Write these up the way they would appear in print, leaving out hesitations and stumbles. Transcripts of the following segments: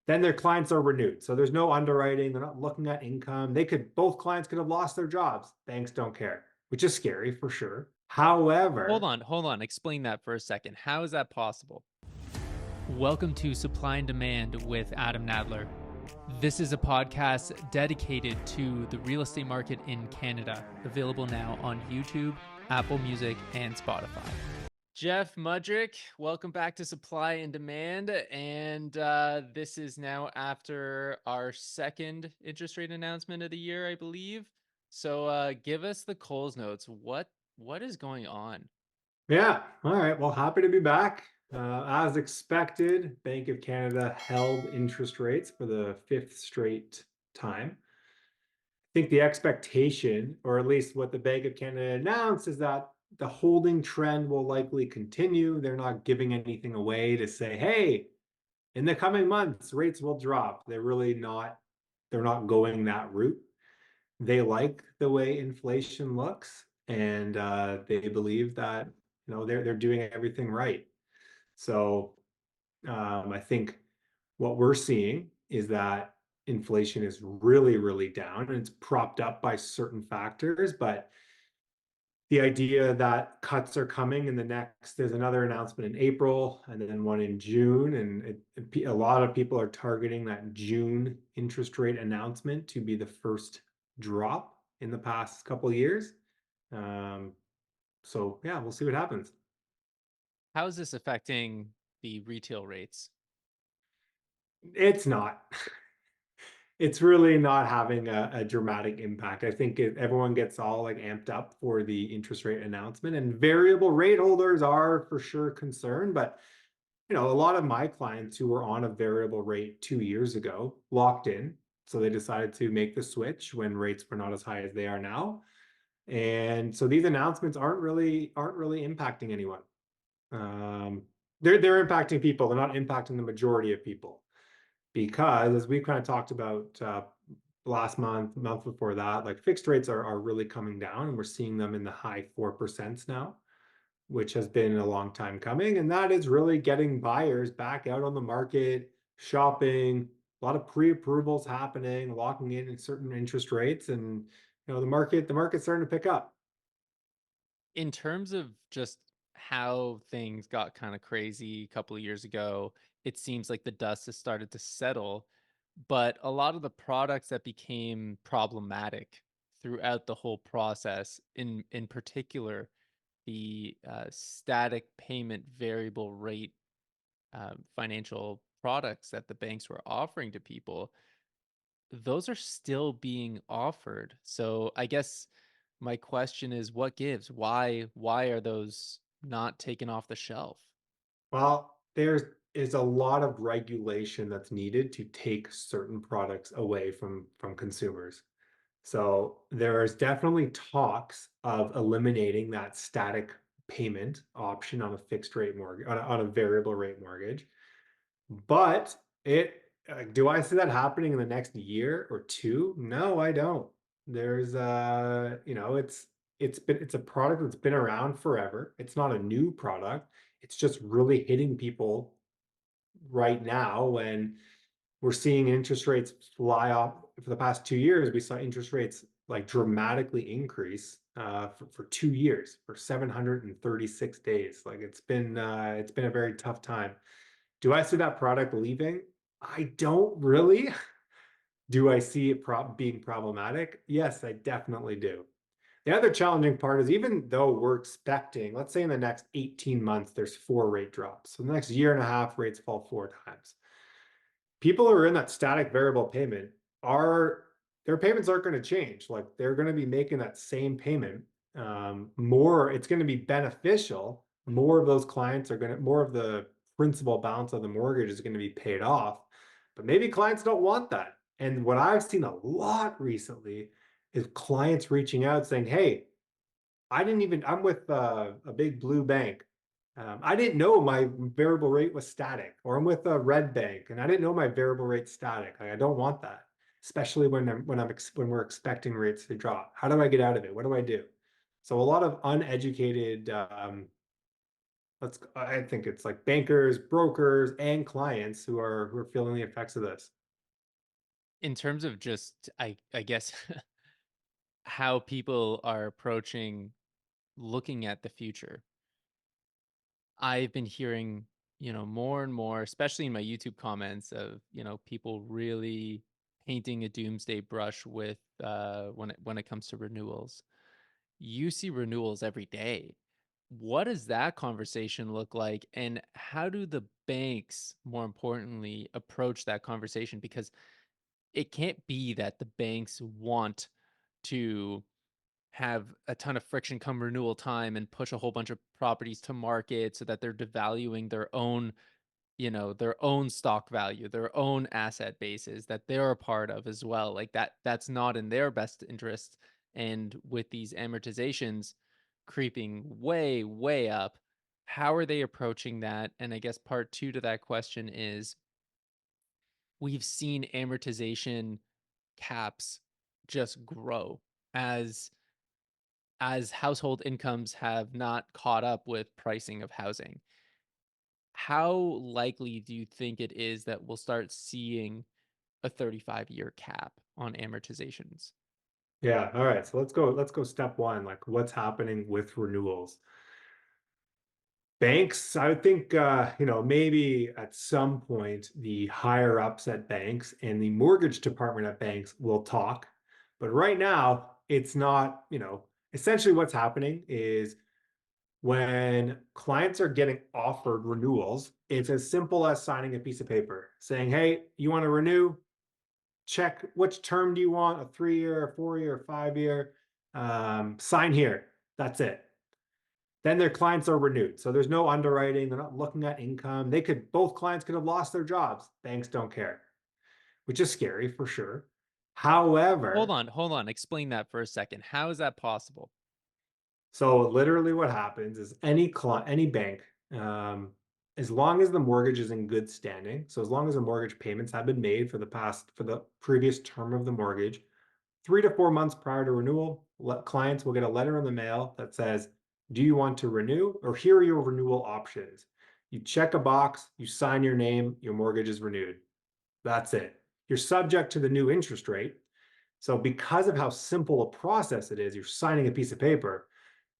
then their clients are renewed. So there's no underwriting. They're not looking at income. Both clients could have lost their jobs. Banks don't care, which is scary for sure. Hold However, on, hold on. Explain that for a second. How is that possible? Welcome to Supply and Demand with Adam Nadler. This is a podcast dedicated to the real estate market in Canada, available now on YouTube, Apple Music, and Spotify. Jeff Mudrick, welcome back to Supply and Demand. And this is now after our second interest rate announcement of the year, I believe. So give us the Coles notes. What is going on? yeah, all right. Well, happy to be back. As expected, Bank of Canada held interest rates for the fifth straight time. I think the expectation, or at least what the Bank of Canada announced, is that the holding trend will likely continue. They're not giving anything away to say, hey, in the coming months, rates will drop. They're not going that route. They like the way inflation looks, and they believe that they're doing everything right. So I think what we're seeing is that inflation is really, really down, and it's propped up by certain factors. But the idea that cuts are coming in there's another announcement in April and then one in June, and a lot of people are targeting that June interest rate announcement to be the first drop in the past couple of years. So yeah, we'll see what happens. How is this affecting the retail rates? It's not. It's really not having a dramatic impact. I think everyone gets all like amped up for the interest rate announcement, and variable rate holders are for sure concerned. But a lot of my clients who were on a variable rate 2 years ago locked in, so they decided to make the switch when rates were not as high as they are now. And so these announcements aren't really impacting anyone. Um, they're impacting people. They're not impacting the majority of people because, as we kind of talked about last month before that, like fixed rates are really coming down, and we're seeing them in the high 4% now, which has been a long time coming. And that is really getting buyers back out on the market, shopping, a lot of pre-approvals happening, locking in certain interest rates, and the market's starting to pick up. In terms of just how things got kind of crazy a couple of years ago, it seems like the dust has started to settle, but a lot of the products that became problematic throughout the whole process, in particular, the static payment variable rate financial products that the banks were offering to people, those are still being offered. So I guess my question is, what gives? Why are those not taken off the shelf? Well, there is a lot of regulation that's needed to take certain products away from consumers. So there is definitely talks of eliminating that static payment option on a fixed rate mortgage, on a variable rate mortgage. But do I see that happening in the next year or two? No, I don't. There's it's a product that's been around forever. It's not a new product. It's just really hitting people right now when we're seeing interest rates fly off. For the past 2 years, we saw interest rates like dramatically increase for 2 years, for 736 days. Like it's been a very tough time. Do I see that product leaving? I don't really. Do I see it being problematic? Yes, I definitely do. The other challenging part is, even though we're expecting, let's say in the next 18 months, there's 4 rate drops. So the next year and a half, rates fall 4 times. People who are in that static variable payment are their payments aren't going to change. Like they're going to be making that same payment. More, it's going to be beneficial. More of those clients are going to, more of the principal balance of the mortgage is going to be paid off. But maybe clients don't want that. And what I've seen a lot recently is clients reaching out saying, hey, I'm with a big blue bank. I didn't know my variable rate was static, or I'm with a red bank and I didn't know my variable rate static. Like, I don't want that, especially when we're expecting rates to drop. How do I get out of it? What do I do? So a lot of uneducated I think it's like bankers, brokers, and clients who are feeling the effects of this. In terms of just, I guess, how people are approaching looking at the future, I've been hearing, more and more, especially in my YouTube comments of, people really painting a doomsday brush with when it comes to renewals. You see renewals every day. What does that conversation look like? And how do the banks, more importantly, approach that conversation? Because it can't be that the banks want to have a ton of friction come renewal time and push a whole bunch of properties to market so that they're devaluing their own stock value, their own asset bases that they're a part of as well. Like that's not in their best interest. And with these amortizations creeping way, way up, how are they approaching that? And I guess part two to that question is, we've seen amortization caps just grow as household incomes have not caught up with pricing of housing. How likely do you think it is that we'll start seeing a 35-year cap on amortizations? Yeah. All right. So let's go step one, like what's happening with renewals. Banks, I would think, maybe at some point the higher ups at banks and the mortgage department at banks will talk. But right now, it's not, essentially what's happening is when clients are getting offered renewals, it's as simple as signing a piece of paper saying, hey, you want to renew? Check which term do you want, a 3-year, a 4-year, a 5-year. Sign here. That's it. Then their clients are renewed. So there's no underwriting. They're not looking at income. Both clients could have lost their jobs. Banks don't care, which is scary for sure. Hold However, on, hold on. Explain that for a second. How is that possible? so literally what happens is any bank, as long as the mortgage is in good standing, so as long as the mortgage payments have been made for the previous term of the mortgage, 3 to 4 months prior to renewal, clients will get a letter in the mail that says, do you want to renew? Or here are your renewal options. You check a box, you sign your name, your mortgage is renewed. That's it. You're subject to the new interest rate. So, because of how simple a process it is, you're signing a piece of paper.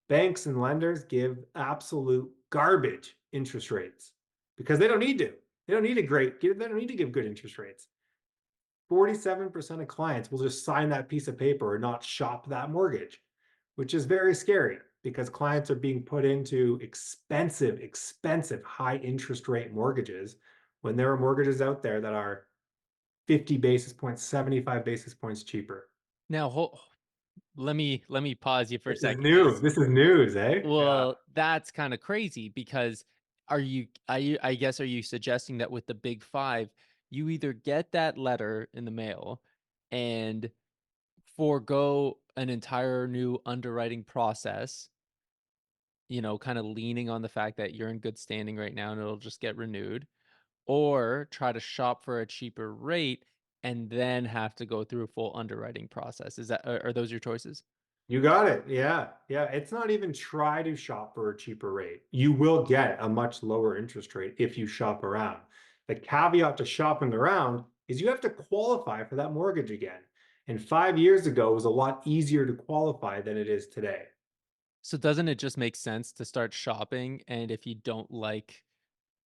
Banks and lenders give absolute garbage interest rates because they don't need to. They don't need to give good interest rates. 47% of clients will just sign that piece of paper or not shop that mortgage, which is very scary because clients are being put into expensive, expensive high interest rate mortgages when there are mortgages out there that are 50 basis points, 75 basis points cheaper. Now, let me pause you for a This is second new. because, This is news, eh? Yeah. well, that's kind of crazy because I guess, are you suggesting that with the big five, you either get that letter in the mail and forego an entire new underwriting process, kind of leaning on the fact that you're in good standing right now and it'll just get renewed, or try to shop for a cheaper rate and then have to go through a full underwriting process? Are those your choices? You got it. Yeah. Yeah. It's not even try to shop for a cheaper rate. You will get a much lower interest rate if you shop around. The caveat to shopping around is you have to qualify for that mortgage again. And 5 years ago, it was a lot easier to qualify than it is today. So doesn't it just make sense to start shopping? And if you don't like,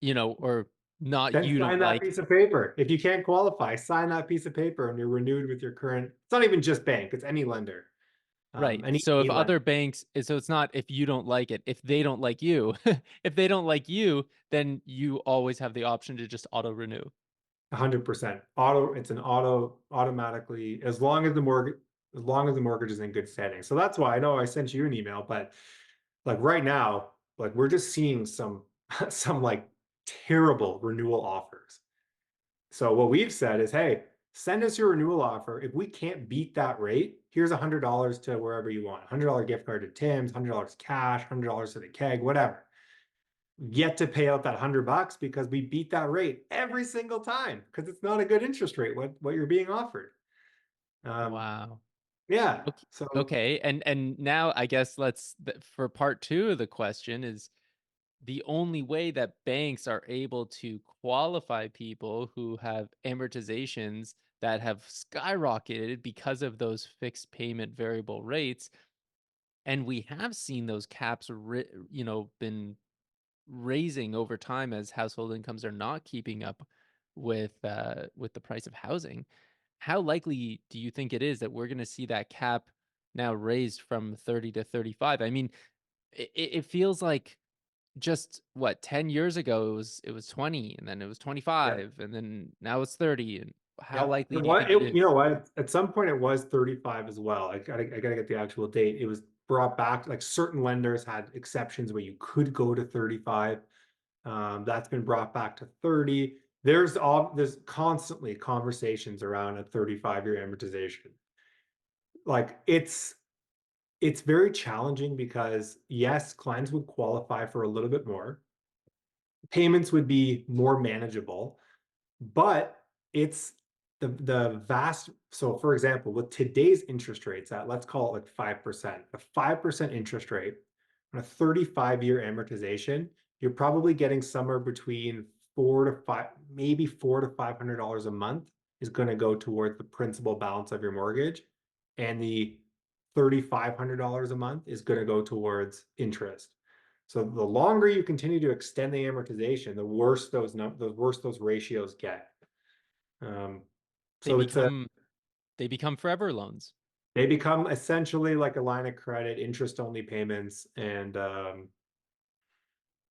or not, Then you don't sign that like, piece of paper. If you can't qualify, sign that piece of paper and you're renewed with your current. It's not even just bank, it's any lender. right. So if Any other lender. banks, so it's not if you don't like it, if they don't like you, if they don't like you, then you always have the option to just auto renew. 100% it's an automatically, as long as the mortgage is in good standing. So that's why I know I sent you an email, but like right now, like we're just seeing some some like terrible renewal offers. So what we've said is, hey, send us your renewal offer. If we can't beat that rate, here's $100 to wherever you want. $100 gift card to Tim's, $100 cash, $100 to the keg, whatever. Get to pay out that $100 because we beat that rate every single time because it's not a good interest rate what you're being offered. Um, Wow. yeah. Okay. So Okay. And now I guess for part two of the question is, the only way that banks are able to qualify people who have amortizations that have skyrocketed because of those fixed payment variable rates, and we have seen those caps been raising over time as household incomes are not keeping up with the price of housing. How likely do you think it is that we're going to see that cap now raised from 30 to 35? I mean, it feels like just what, 10 years ago it was 20, and then it was Yeah. 25, and then now it's 30. And how Yeah. likely It do you wa think it you know is? what? At some point, it was 35 as well. I gotta get the actual date. It was brought back, like, certain lenders had exceptions where you could go to 35. That's been brought back to 30. There's constantly conversations around a 35-year amortization. Like, it's very challenging because, yes, clients would qualify for a little bit more. Payments would be more manageable, but it's the vast so for example, with today's interest rates at, let's call it, like, 5%. A 5% interest rate on a 35-year amortization, you're probably getting somewhere between 4 to 5, maybe 4 to $500 a month is gonna go towards the principal balance of your mortgage, and the $3,500 a month is gonna go towards interest. So the longer you continue to extend the amortization, the worse those ratios get. Um, They so become they become forever loans. they become essentially like a line of credit, interest only payments, and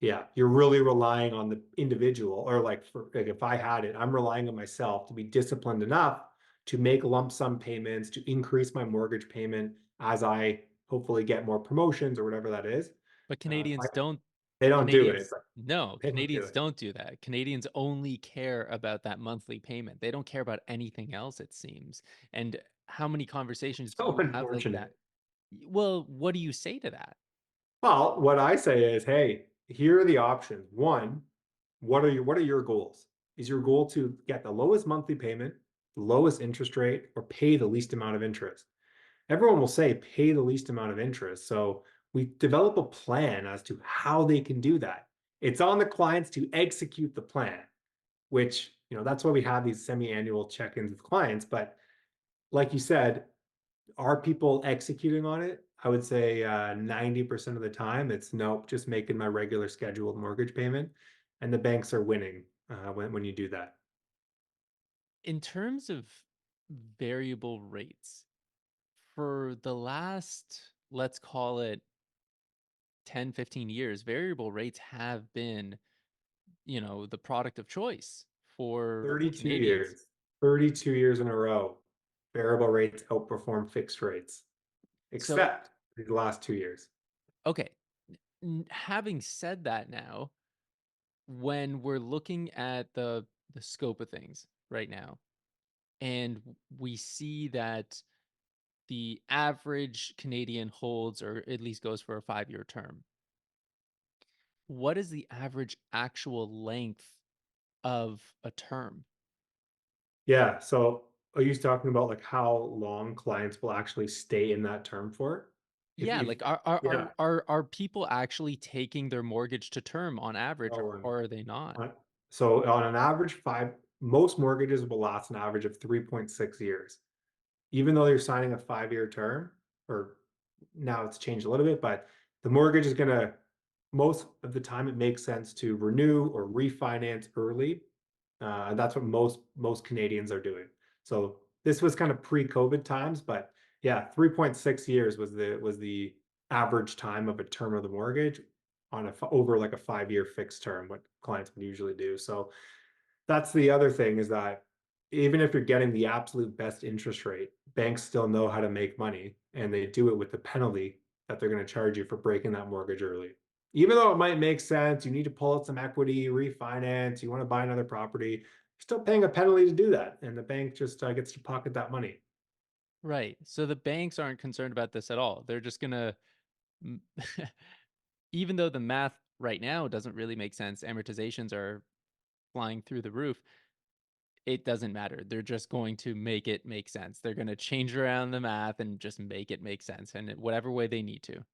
yeah, you're really relying on the individual, or, like, if I had it, I'm relying on myself to be disciplined enough to make lump sum payments to increase my mortgage payment as I hopefully get more promotions or whatever that is. But If Canadians don't they don't do it. It's Canadians like no, they don't do Canadians it. don't do that. Canadians only care about that monthly payment. They don't care about anything else, it seems. And how many conversations do So you have like that? unfortunate. Well, what do you say to that? Well, what I say is, hey, here are the options. One, what are your goals? Is your goal to get the lowest monthly payment, the lowest interest rate, or pay the least amount of interest? Everyone will say pay the least amount of interest. So we develop a plan as to how they can do that. It's on the clients to execute the plan, which, that's why we have these semi-annual check-ins with clients. But like you said, are people executing on it? I would say 90% of the time it's nope, just making my regular scheduled mortgage payment. And the banks are winning when you do that. In terms of variable rates, for the last, let's call it 10, 15 years, variable rates have been, the product of choice for 32 Canadians. years, 32 years in a row, variable rates outperform fixed rates, So, except the last 2 years. okay, having said that now, when we're looking at the scope of things right now, and we see that the average Canadian holds or at least goes for a 5-year term, what is the average actual length of a term? Yeah. So are you talking about, like, how long clients will actually stay in that term for? Yeah, If like are Yeah, are are people actually taking their mortgage to term on average, no one. or are they not? So on an average most mortgages will last an average of 3.6 years. Even though you're signing a 5-year term, or now it's changed a little bit, but the mortgage is gonna, most of the time, it makes sense to renew or refinance early. And that's what most Canadians are doing. So this was kind of pre-COVID times, but yeah, 3.6 years was the average time of a term of the mortgage over, like, a 5-year fixed term, what clients would usually do. So that's the other thing, is that even if you're getting the absolute best interest rate, banks still know how to make money, and they do it with the penalty that they're going to charge you for breaking that mortgage early. Even though it might make sense, you need to pull out some equity, refinance, you want to buy another property, you're still paying a penalty to do that, and the bank just gets to pocket that money. Right. So the banks aren't concerned about this at all. They're just gonna, m- even though the math right now doesn't really make sense, amortizations are flying through the roof. It doesn't matter. They're just going to make it make sense. They're going to change around the math and just make it make sense, and whatever way they need to.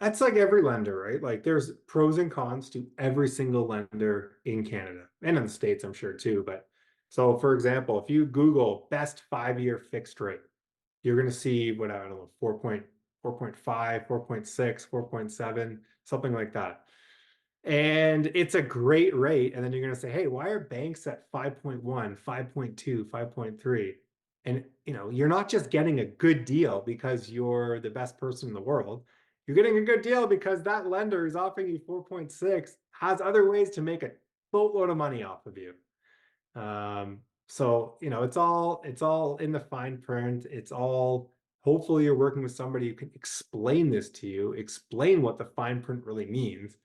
That's like every lender, right? Like there's pros and cons to every single lender in Canada and in the States, I'm sure too. But so for example, if you Google best 5-year fixed rate, you're going to see what I don't know, 4.5, 4.6, 4.7, something like that. And it's a great rate. And then you're going to say, hey, why are banks at 5.1, 5.2, 5.3? And you're not just getting a good deal because you're the best person in the world. You're getting a good deal because that lender is offering you 4.6, has other ways to make a boatload of money off of you. So it's all in the fine print. It's all hopefully you're working with somebody who can explain this to you, explain what the fine print really means.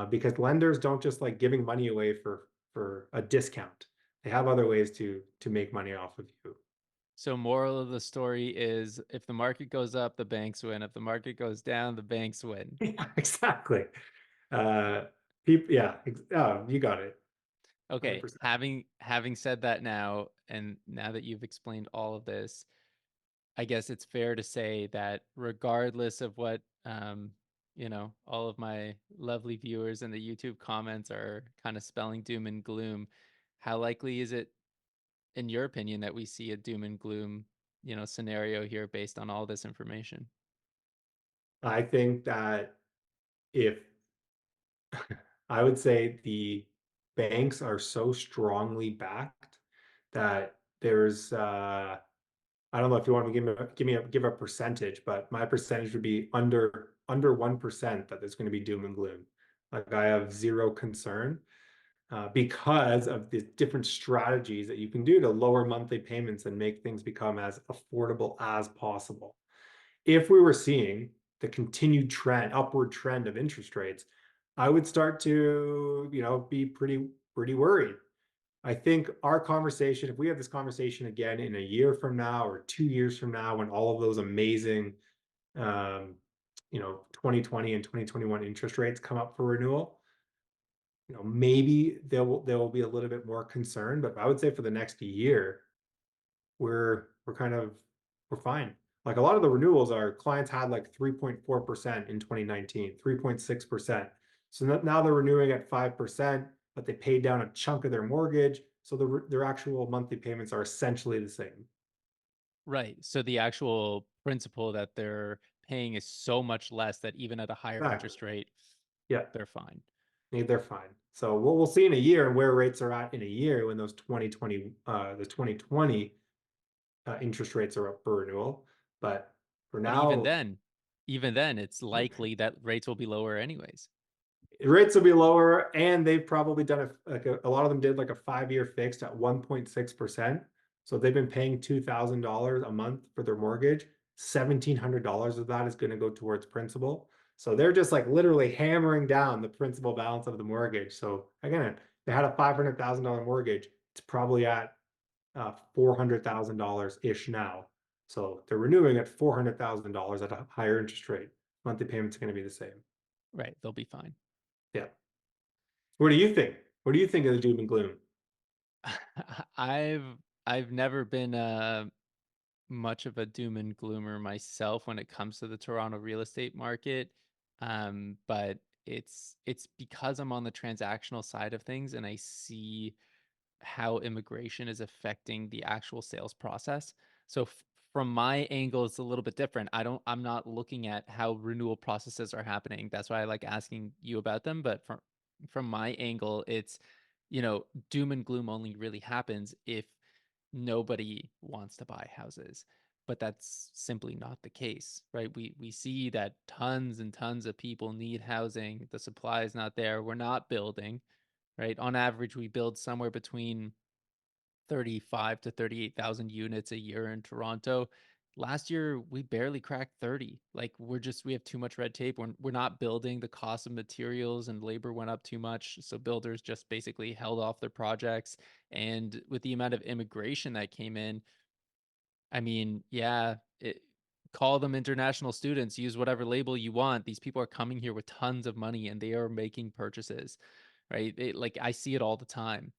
Because lenders don't just like giving money away for a discount. They have other ways to make money off of you. So moral of the story is if the market goes up, the banks win. If the market goes down, the banks win. Yeah, exactly. Uh, people, yeah, oh, you got it, Okay, 100%. having said that now, and now that you've explained all of this, I guess it's fair to say that regardless of what all of my lovely viewers in the YouTube comments are kind of spelling doom and gloom, how likely is it, in your opinion, that we see a doom and gloom, scenario here based on all this information? I think that if I would say the banks are so strongly backed that there's I don't know if you want to give a percentage, but my percentage would be under 1% that there's going to be doom and gloom. Like I have zero concern because of the different strategies that you can do to lower monthly payments and make things become as affordable as possible. If we were seeing the continued upward trend of interest rates, I would start to, be pretty worried. I think our conversation, if we have this conversation again in a year from now or 2 years from now, when all of those amazing, um, 2020 and 2021 interest rates come up for renewal, maybe there will be a little bit more concern. But I would say for the next year, we're kind of we're fine. Like a lot of the renewals, our clients had like 3.4% in 2019, 3.6%. So now they're renewing at 5%, but they paid down a chunk of their mortgage. So their actual monthly payments are essentially the same. Right. So the actual principal that they're paying is so much less that even at a higher Exactly. interest rate, Yeah, they're fine. they're fine. So what we'll see in a year and where rates are at in a year when the 2020 interest rates are up for renewal. But for But now, even then, it's likely that rates will be lower anyways. rates will be lower, and they've probably done a lot of them did like a 5-year fixed at 1.6%. So they've been paying $2,000 a month for their mortgage. $1,700 of that is going to go towards principal. So they're just like literally hammering down the principal balance of the mortgage. So again, they had a $500,000 mortgage. It's probably at $400,000 ish now. So they're renewing at $400,000 at a higher interest rate. Monthly payment's going to be the same. Right. They'll be fine. Yeah. What do you think? What do you think of the doom and gloom? I've I've never been much of a doom and gloomer myself when it comes to the Toronto real estate market. But it's because I'm on the transactional side of things and I see how immigration is affecting the actual sales process. So from my angle, it's a little bit different. I'm not looking at how renewal processes are happening. That's why I like asking you about them. But from my angle, it's, doom and gloom only really happens if nobody wants to buy houses. But that's simply not the case, right? We see that tons and tons of people need housing. The supply is not there. We're not building, right? On average, we build somewhere between 35 to 38,000 units a year in Toronto. Last year, we barely cracked 30. Like we have too much red tape. We're not building. The cost of materials and labor went up too much. So builders just basically held off their projects. And with the amount of immigration that came in, I mean, yeah, call them international students, use whatever label you want. These people are coming here with tons of money and they are making purchases, right? Like I see it all the time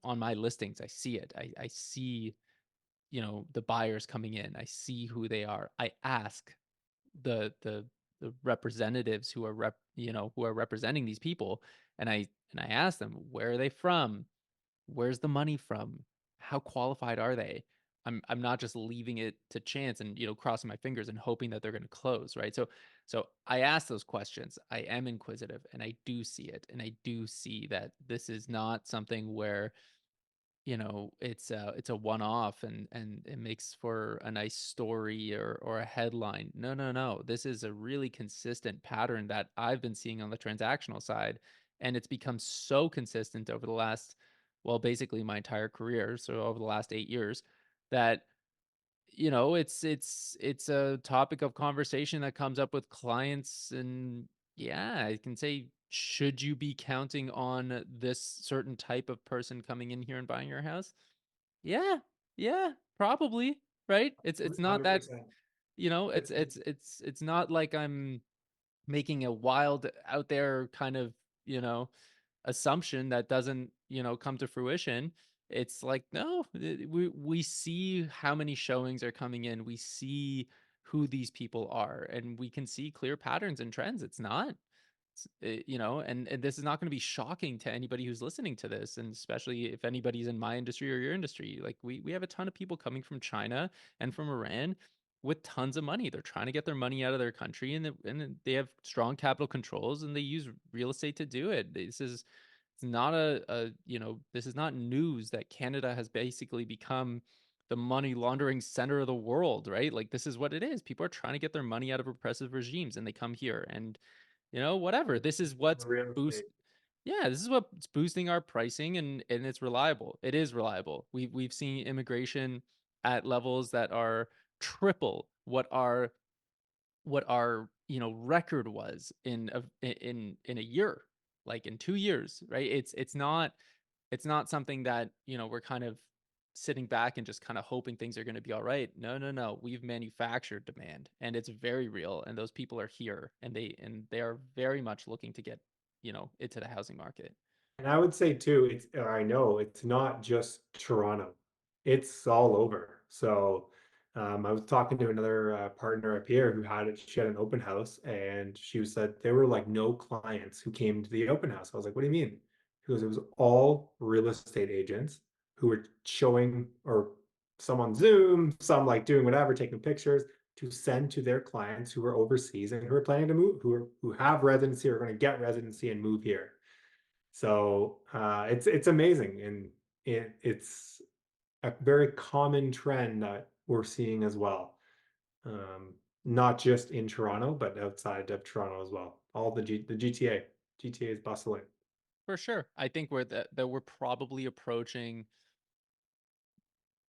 on my listings. I see it. I see, the buyers coming in. I see who they are. I ask the the representatives who are who are representing these people, and I ask them, where are they from? Where's the money from? How qualified are they? I'm not just leaving it to chance and crossing my fingers and hoping that they're going to close, right? So I ask those questions. I am inquisitive, and I do see it, and I do see that this is not something where it's a one-off and it makes for a nice story or a headline. No, no, no. This is a really consistent pattern that I've been seeing on the transactional side, and it's become so consistent over the last, well, basically my entire career, so over the last 8 years, that it's a topic of conversation that comes up with clients. And yeah, I can say, should you be counting on this certain type of person coming in here and buying your house? Yeah, yeah, probably, right? It's not that, 100%. it's It's it's not like I'm making a wild out there kind of, you know, assumption that doesn't, come to fruition. It's like, no, we see how many showings are coming in. We see who these people are, and we can see clear patterns and trends. It's not, and this is not going to be shocking to anybody who's listening to this, and especially if anybody's in my industry or your industry. Like, we have a ton of people coming from China and from Iran with tons of money. They're trying to get their money out of their country, and they have strong capital controls, and they use real estate to do it. This is it's not this is not news that Canada has basically become the money laundering center of the world, right? Like, this is what it is. People are trying to get their money out of oppressive regimes, and they come here, and whatever. This is what's real boost estate. yeah, this is what's boosting our pricing, and it's reliable. It is reliable. We've seen immigration at levels that are triple what our record was in a year, like in 2 years, right? It's not something that we're kind of sitting back and just kind of hoping things are going to be all right. No, no, no. We've manufactured demand, and it's very real, and those people are here, and they are very much looking to get into the housing market. And I would say too, or I know it's not just Toronto, it's all over. So I was talking to another partner up here who she had an open house, and she said there were like no clients who came to the open house. I was like, what do you mean? She goes, it was all real estate agents who were showing, or some on Zoom, some like doing whatever, taking pictures to send to their clients who were overseas and who are planning to move, who have residency or are going to get residency and move here. So it's amazing, and it's a very common trend that we're seeing as well. Not just in Toronto, but outside of Toronto as well. All the GTA is bustling. For sure. I think that we're probably approaching,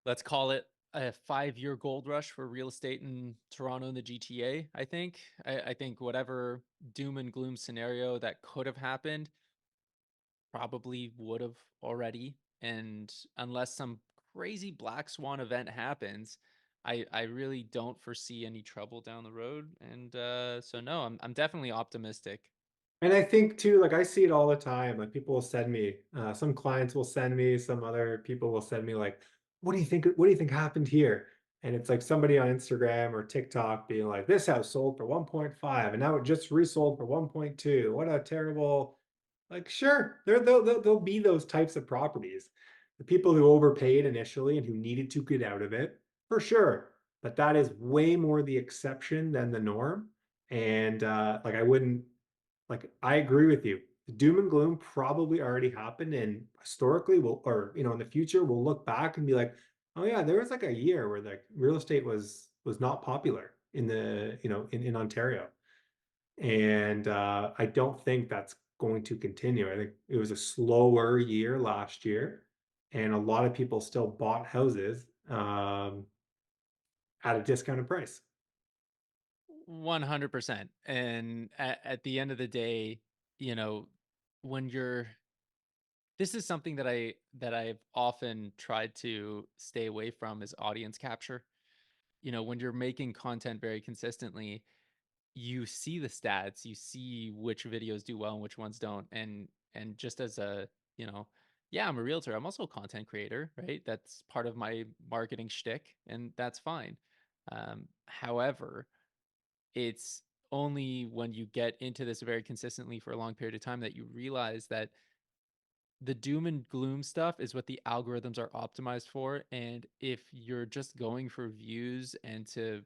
let's call it, a 5-year gold rush for real estate in Toronto and the GTA. I think whatever doom and gloom scenario that could have happened probably would have already. And unless some crazy black swan event happens, I really don't foresee any trouble down the road. And so no, I'm definitely optimistic. And I think too, like I see it all the time. Like people will send me, some clients will send me, some other people will send me like, what do you think? What do you think happened here? And it's like somebody on Instagram or TikTok being like, this house sold for 1.5 and now it just resold for 1.2. What a terrible, like, sure, there'll be those types of properties. The people who overpaid initially and who needed to get out of it, for sure. But that is way more the exception than the norm. And like I wouldn't like I agree with you. The doom and gloom probably already happened, and historically, we'll or in the future, we'll look back and be like, oh yeah, there was like a year where like real estate was not popular in the in Ontario, and I don't think that's going to continue. I think it was a slower year last year, and a lot of people still bought houses at a discounted price. 100%. And at the end of the day, you know, when you're this is something that I've often tried to stay away from, is audience capture. When you're making content very consistently, you see the stats, you see which videos do well and which ones don't. And just as you know, yeah, I'm a realtor. I'm also a content creator, right? That's part of my marketing shtick, and that's fine. However, it's only when you get into this very consistently for a long period of time that you realize that the doom and gloom stuff is what the algorithms are optimized for. And if you're just going for views and to,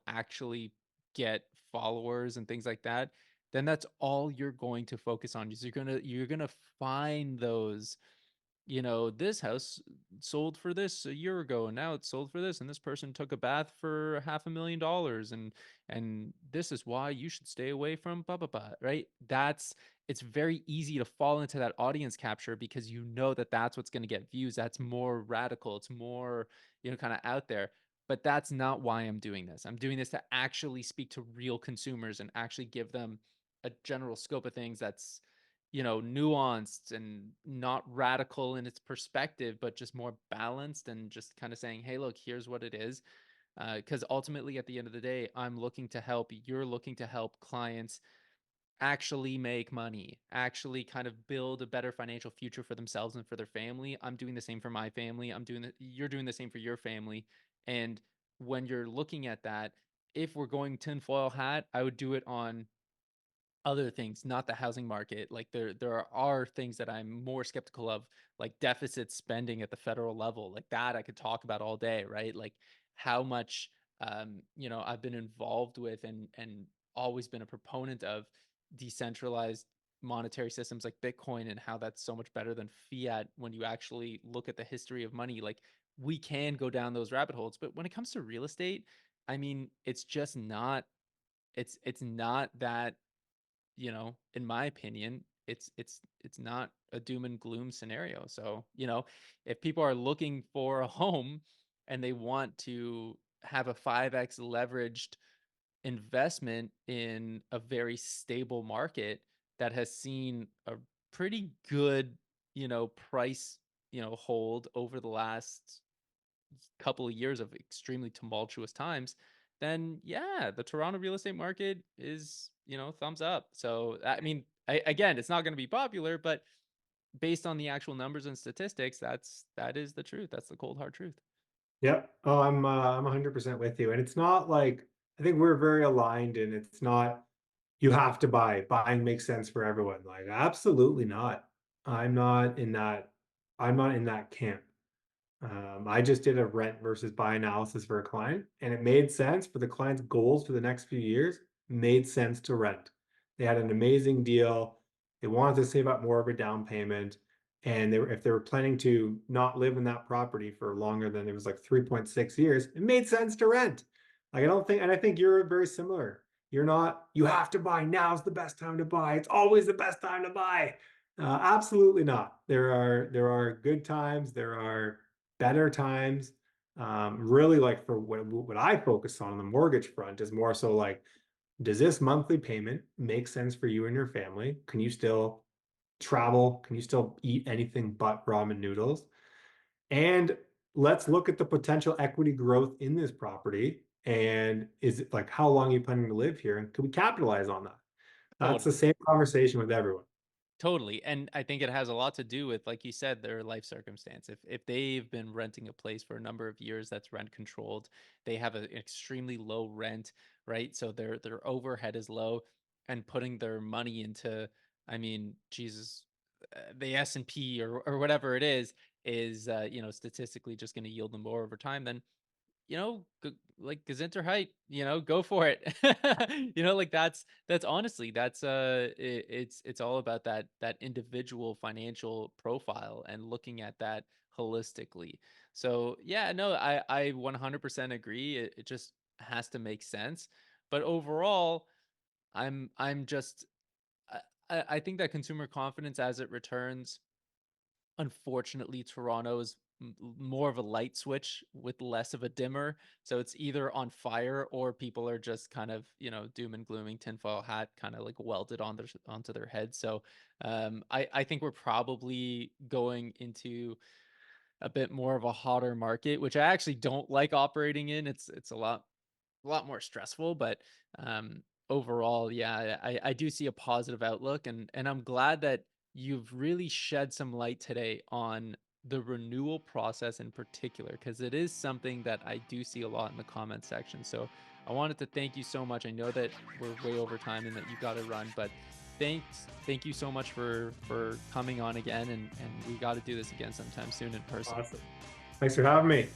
actually get followers and things like that, then that's all you're going to focus on. Is you're gonna find those, this house sold for this a year ago and now it's sold for this, and this person took a bath for $500,000, and this is why you should stay away from blah blah blah, right? It's very easy to fall into that audience capture because you know that that's what's going to get views. That's more radical, it's more, kind of out there. But that's not why I'm doing this. I'm doing this to actually speak to real consumers and actually give them a general scope of things that's, nuanced and not radical in its perspective, but just more balanced and just kind of saying, hey, look, here's what it is. Because ultimately, at the end of the day, I'm looking to help, you're looking to help clients actually make money, actually kind of build a better financial future for themselves and for their family. I'm doing the same for my family. You're doing the same for your family. And when you're looking at that, if we're going tinfoil hat, I would do it on other things, not the housing market. Like there are things that I'm more skeptical of, like deficit spending at the federal level. Like that I could talk about all day, right? Like how much I've been involved with and always been a proponent of decentralized monetary systems like Bitcoin, and how that's so much better than fiat when you actually look at the history of money. Like we can go down those rabbit holes, but when it comes to real estate, I mean, it's just not it's not that, in my opinion, it's not a doom and gloom scenario. So, if people are looking for a home and they want to have a 5x leveraged investment in a very stable market that has seen a pretty good, price, hold over the last couple of years of extremely tumultuous times, then yeah, the Toronto real estate market is, thumbs up. So, I mean, again, it's not going to be popular, but based on the actual numbers and statistics, that is the truth. That's the cold hard truth. Yep. Oh, I'm 100% with you. And it's not like, I think we're very aligned, and it's not you have to buy. Buying makes sense for everyone. Like absolutely not. I'm not in that I'm not in that camp. I just did a rent versus buy analysis for a client, and it made sense for the client's goals for the next few years. Made sense to rent. They had an amazing deal. They wanted to save up more of a down payment, and if they were planning to not live in that property for longer than it was like 3.6 years, it made sense to rent. Like I don't think, and I think you're very similar. You're not. You have to buy. Now's the best time to buy. It's always the best time to buy. Absolutely not. There are good times. There are better times. Really, like for what I focus on the mortgage front is more so like, does this monthly payment make sense for you and your family? Can you still travel? Can you still eat anything but ramen noodles? And let's look at the potential equity growth in this property. And is it like, how long are you planning to live here? And can we capitalize on that? That's the Totally. same conversation with everyone. Totally. And I think it has a lot to do with, like you said, their life circumstance. If they've been renting a place for a number of years that's rent controlled, they have an extremely low rent, right? So their overhead is low, and putting their money into, I mean, Jesus, the S&P or whatever it is statistically just going to yield them more over time. Then, like Gesundheit, go for it. Like that's honestly, it's all about that individual financial profile and looking at that holistically. So yeah, no, I 100% agree. It just has to make sense. But overall, I'm just I think that consumer confidence as it returns, unfortunately, Toronto is more of a light switch with less of a dimmer. So it's either on fire or people are just kind of, doom and glooming, tinfoil hat, kind of like welded onto their head. So I think we're probably going into a bit more of a hotter market, which I actually don't like operating in. It's a lot more stressful, but overall, yeah, I do see a positive outlook, and I'm glad that you've really shed some light today on the renewal process in particular, because it is something that I do see a lot in the comment section. So I wanted to thank you so much. I know that we're way over time and that you got to run, but thank you so much for coming on again, and we got to do this again sometime soon in person. Awesome. Thanks for having me.